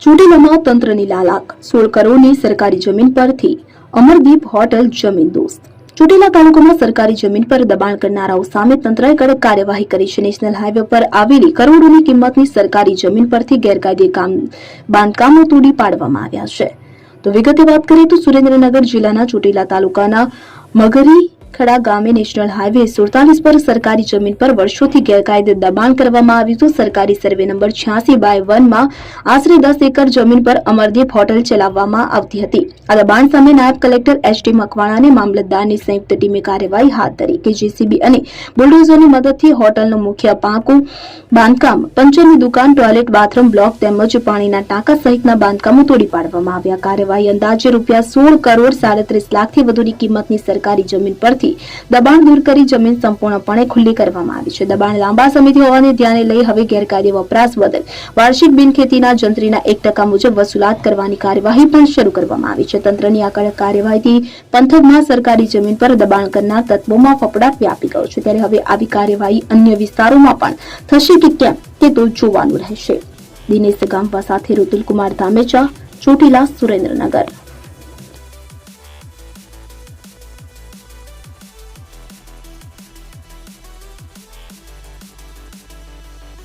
ચોટીલામાં તંત્રની લાલાક 16 કરોડની સરકારી જમીન પરથી અમરદીપ હોટલ જમીન દોસ્ત. ચોટીલા તાલુકામાં સરકારી જમીન પર દબાણ કરનારાઓ સામે તંત્રએ કડક કાર્યવાહી કરી છે. નેશનલ હાઈવે પર આવેલી કરોડોની કિંમતની સરકારી જમીન પરથી ગેરકાયદે બાંધકામો તોડી પાડવામાં આવ્યા છે. તો વિગતે વાત કરીએ તો સુરેન્દ્રનગર જિલ્લાના ચોટીલા તાલુકાના મગરી ખડા ગામે નેશનલ હાઈવે 47 પર સરકારી જમીન પર વર્ષોથી ગેરકાયદે દબાણ કરવામાં આવ્યું હતું. સરકારી સર્વે નંબર 86/1 માં આશરે 10 એકર જમીન પર અમરદીપ હોટલ ચલાવવામાં આવતી હતી. આ દબાણ સામે નાયબ કલેક્ટર એચ.ટી. મકવાણા અને મામલતદારની સંયુક્ત ટીમે કાર્યવાહી હાથ ધરી કે જેસીબી અને બુલડોઝરની મદદથી હોટલનું મુખ્ય પાકું બાંધકામ, પંચરની દુકાન, ટોયલેટ, બાથરૂમ બ્લોક તેમજ પાણીના ટાંકા સહિતના બાંધકામો તોડી પાડવામાં આવ્યા. કાર્યવાહી અંદાજે ₹16 કરોડ 37 લાખથી વધુની કિંમતની સરકારી જમીન પર દબાણ દૂર કરી જમીન સંપૂર્ણપણે ખુલ્લી કરવામાં આવી છે. દબાણ લાંબા સમયથી હોવાને ધ્યાને લઈ હવે ગેરકાયદે વપરાશ બદલ વાર્ષિક બિનખેતીના જંત્રીના 1% મુજબ વસૂલાત કરવાની કાર્યવાહી પણ શરૂ કરવામાં આવી છે. તંત્રની આ કડક કાર્યવાહીથી પંથકમાં સરકારી જમીન પર દબાણ કરનાર તત્વોમાં ફફડાટ વ્યાપી ગયો છે. ત્યારે હવે આવી કાર્યવાહી અન્ય વિસ્તારોમાં પણ થશે કે કેમ તે તો જોવાનું રહેશે. દિનેશ ગામવા સાથે ઋતુલ કુમાર ધામેચા, ચોટીલા, સુરેન્દ્રનગર.